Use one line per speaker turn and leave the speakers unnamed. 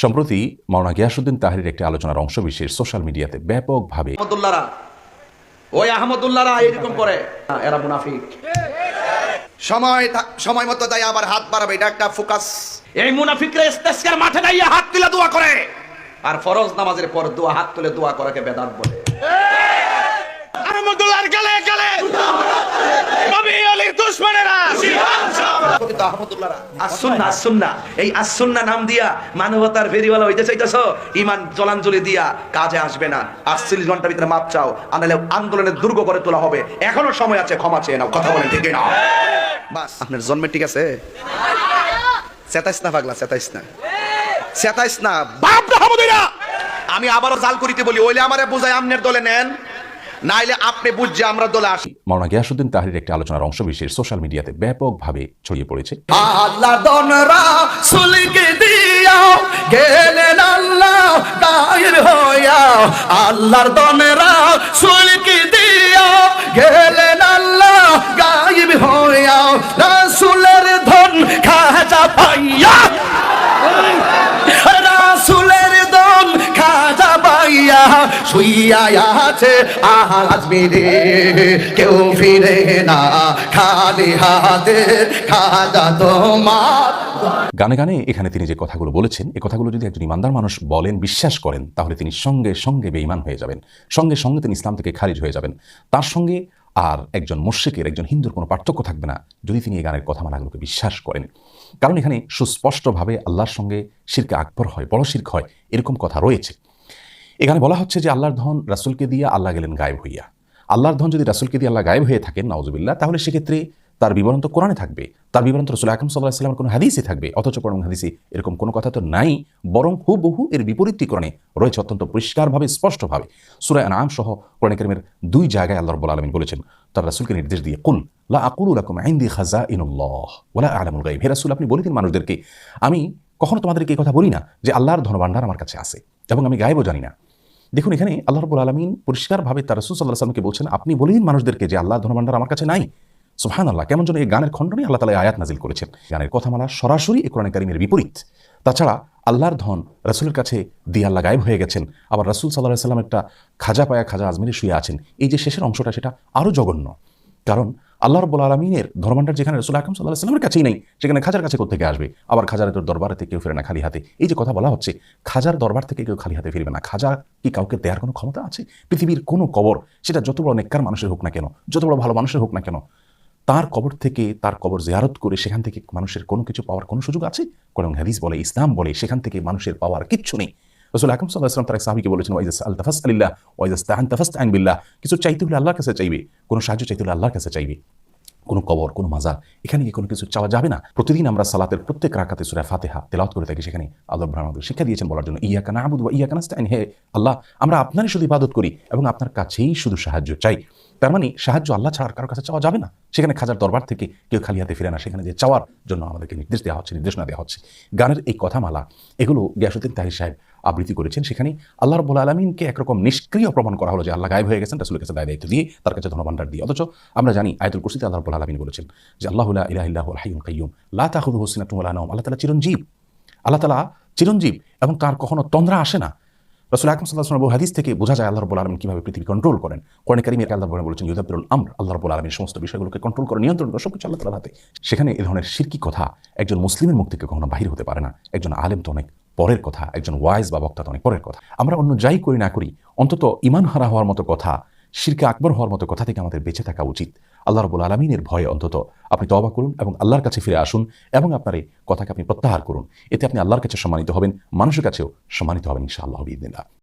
সম্প্রতি মাওলানা গিয়াসউদ্দিন তাহরির একটি আলোচনার অংশবিশেষ সোশ্যাল মিডিয়াতে ব্যাপকভাবে
ওই আহমদুল্লাহরা এরকম করে, এরা মুনাফিক। সময় মতো দেয় আবার হাত বাড়াবে, এটা একটা ফোকাস। এই মুনাফিকরা ইস্তেসকার মাঠে দাঁড়িয়ে হাত তুলে দোয়া করে, আর ফরজ নামাজের পর দোয়া হাত তুলে দোয়া করাকে বেদাত বলে। আহমদুল্লাহর গালে গালে নবী আলীর দুশমনেরা এই আসুন্না নাম দিয়া মানবতার ফেরিওয়ালা হইতে চাইতেছ, ইমান জলাঞ্জলি দিয়া কাজে আসবে না। 48 ঘন্টার ভিতরে মাপ চাও, আনালে আন্দোলনের দুর্গ করে তোলা হবে। এখনো সময় আছে, ক্ষমা চেয়ে নাও। কথা বলেন ঠিক না? বাস আপনার জন্মে ঠিক আছে। 27 না পাগলা, 27 না বাপ রহমতুল্লাহ। আমি আবারও জাল করিতে বলি, ওইলে আমারে বুঝাই আমনের দলে নেন, নাইলে আপনি বুঝছে আমরা দলে আসি।
মাওলানা গিয়াসউদ্দিন তাহরির একটি আলোচনার অংশবিশেষ সোশ্যাল মিডিয়াতে ব্যাপকভাবে ছড়িয়ে পড়েছে।
আল্লাহ দনরা সুলকে দিয়া গেলেন আল্লাহ দায়ের হইয়া, আল্লাহর দনরা সুলকে দিয়া গেলেন আল্লাহ গায়েব হইয়া, রাসূলের ধন খাজা পাইয়া, রাসূলের ধন খাজা পাইয়া শুইয়া আছে আজমিরে, কেউ ফিরে না খালি হাতে, খাজা তোমার।
গানে গানে এখানে তিনি যে কথাগুলো বলেছেন, এই কথাগুলো যদি একজন ইমানদার মানুষ বলেন, বিশ্বাস করেন, তাহলে তিনি সঙ্গে সঙ্গে বেঈমান হয়ে যাবেন, সঙ্গে সঙ্গে তিনি ইসলাম থেকে খারিজ হয়ে যাবেন। তার সঙ্গে আর একজন মুশরিকের, একজন হিন্দুর কোনো পার্থক্য থাকবে না যদি তিনি এই গানের কথামালাগুলোকে বিশ্বাস করেন। কারণ এখানে সুস্পষ্টভাবে আল্লাহর সঙ্গে শিরকে আকবর হয়, বড় শিরক হয়, এরকম কথা রয়েছে। এখানে বলা হচ্ছে যে আল্লাহর ধন রাসূলকে দিয়ে আল্লাহ গেলেন গায়েব হইয়া। আল্লাহর ধন যদি রাসূলকে দিয়ে আল্লাহ গায়েব হয়ে থাকেন, নাউজুবিল্লাহ, তাহলে সেক্ষেত্রে তার বিবরণ তো কোরআনে থাকবে, তার বিবরণ তো রাসূল আকরাম সাল্লাল্লাহু আলাইহি ওয়াসাল্লামের কোনো হাদিসে থাকবে। অথচ কোরআন হাদিসে এরকম কোনো কথা তো নাই, বরং হুবহু এর বিপরীতটি কোরআনে রয়েছে অত্যন্ত পরিষ্কারভাবে, স্পষ্টভাবে। সূরা আনআম সহ কোরআন কারীমের 2 জায়গায় আল্লাহ রাব্বুল আলামিন বলেছেন তার রাসূলকে নির্দেশ দিয়ে, কুল লা আকুলু লাকুম ইনদি খাযাইনুল্লাহ ওয়ালা আ'লামুল গায়ব। হে রাসূল, আপনি বলে দিন মানুষদেরকে, আমি কখনো তোমাদেরকে এই কথা বলি না যে আল্লাহর ধনভাণ্ডার আমার কাছে আছে এবং আমি গায়েবও জানি না। দেখুন, এখানে আল্লাহ রাব্বুল আলামিন পরিষ্কারভাবে তার রাসূল সাল্লাল্লাহু আলাইহি ওয়াসাল্লামকে বলছেন, আপনি বলে দিন মানুষদেরকে যে আল্লাহর ধনভাণ্ডার আমার কাছে নাই। সুবহানাল্লাহ, কেমন যেন এই গানের খণ্ডনে আল্লাহ তাআলা আয়াত নাজিল করেছেন। গানের কথামালা সরাসরি এই কোরআন কারীমের বিপরীত। তাছাড়া আল্লাহর ধন রাসূলের কাছে দিয়ে আল্লাহ গায়েব হয়ে গেছেন, আবার রাসূল সাল্লাল্লাহু আলাইহি ওয়াসাল্লাম একটা খাজা পায়া খাজা আজমিরে শুয়ে আছেন। এই যে শেষের অংশটা, সেটা আরও জঘন্য। কারণ আল্লাহ রাব্বুল আলামিনের ধর্মভাণ্ডার যেখানে রাসূল আকরাম সাল্লাল্লাহু আলাইহি ওয়াসাল্লামের কাছেই নেই, সেখানে খাজার কাছে কোত্থেকে আসবে? আবার খাজার দরবারে থেকে কেউ ফিরে না খালি হাতে। এই যে কথা বলা হচ্ছে, খাজার দরবার থেকে কেউ খালি হাতে ফিরবে না। খাজা কি কাউকে দেওয়ার কোনো ক্ষমতা আছে? পৃথিবীর কোনো কবর, সেটা যত বড় নেককার মানুষের হোক না কেন, যত বড় ভালো মানুষের হোক না কেন, তার কবর থেকে, তার কবর জিয়ারত করে সেখান থেকে মানুষের কোনো কিছু পাওয়ার কোনো সুযোগ আছে? কোরআন হাদিস বলে, ইসলাম বলে, সেখান থেকে মানুষের পাওয়ার কিচ্ছু নেই। রাসূল আকরাম সাল্লাল্লাহু আলাইহি ওয়াসাল্লাম তার এক সাহাবীকে বলেছেন, ওয়াইজা সাআলতা ফাসআলিল্লাহ ওয়াইজা ইসতাআনতা ফাসতাইন বিল্লাহ। কিছু চাইতে হলে আল্লাহর কাছে চাইবে, কোনো সাহায্য চাইতে হলে আল্লাহর কাছে চাইবে। কোনো কবর, কোনো মাজার, এখানে কি কোনো কিছু চাওয়া যাবে না? প্রতিদিন আমরা সালাতের প্রত্যেক রাকাতে সূরা ফাতিহা তেলাওয়াত করে থাকি, সেখানে আল্লাহ আমাদের শিক্ষা দিয়েছেন বলার জন্য, ইয়াকা না'বুদু ওয়া ইয়াকা নাস্তাইন। হে আল্লাহ, আমরা আপনারই শুধু ইবাদত করি এবং আপনার কাছেই শুধু সাহায্য চাই। তার মানে সাহায্য আল্লাহ ছাড়া কারোর কাছে চাওয়া যাবে না। সেখানে খাজার দরবার থেকে কেউ খালি হাতে ফিরে না, সেখানে যে চাওয়ার জন্য আমাদেরকে নির্দেশ দেওয়া হচ্ছে, নির্দেশনা দেওয়া হচ্ছে। গানের এই কথামালা, এগুলো গিয়াসউদ্দিন তাহরি সাহেব আবৃত্তি করেছেন। সেখানে আল্লাহ রাব্বুল আলামিনকে একরকম নিষ্ক্রিয় প্রমাণ করা হলো যে আল্লাহ গায়েব হয়ে গেছেন রাসূলের কাছে দায়িত্ব দিয়ে, তার কাছে ধনভাণ্ডার দিয়ে। অথচ আমরা জানি আয়াতুল কুরসিতে আল্লাহ রাব্বুল আলামিন বলেছেন যে আল্লাহু লা ইলাহা ইল্লা হুয়াল হাইয়ুল কাইয়্যুম লা তাখুযুহু সিনাতুন ওয়া লা নাওম। আল্লাহ তাআলা চিরঞ্জীব, আল্লাহ তাআলা চিরঞ্জীব এবং তার কখনো তন্দ্রা আসে না। রাসূল আকরাম সাল্লাল্লাহু আলাইহি ওয়াসাল্লাম হাদিস থেকে বোঝা যায় আল্লাহ রাব্বুল আলামিন কিভাবে পৃথিবী কন্ট্রোল করেন। কোরআন কারীমে আল্লাহ বলেছেন ইউদাব্বিরুল আমর, আল্লাহ রাব্বুল আলামিন সমস্ত বিষয়গুলোকে কন্ট্রোল করে, নিয়ন্ত্রণ করে, সবকিছু আল্লাহ তাআলার হাতে। সেখানে এই ধরনের শিরকি কথা একজন মুসলিমের মুখ থেকে কখনো বাহির হতে পারে না। একজন আলেম তো অনেক পরের কথা, একজন ওয়াইজ বা বক্তা তো অনেক পরের কথা। আমরা অন্য যাই করি না করি, অন্তত ঈমান হারা হওয়ার মতো কথা, শিরকে আকবর হওয়ার মতো কথা থেকে আমাদের বেঁচে থাকা উচিত। আল্লাহ রাব্বুল আলামিনের ভয়ে অন্তত আপনি তওবা করুন এবং আল্লাহর কাছে ফিরে আসুন এবং আপনার এই কথাকে আপনি প্রত্যাহার করুন। এতে আপনি আল্লাহর কাছে সম্মানিত হবেন, মানুষের কাছেও সম্মানিত হবেন ইনশাআল্লাহ বিইذنিল্লাহ।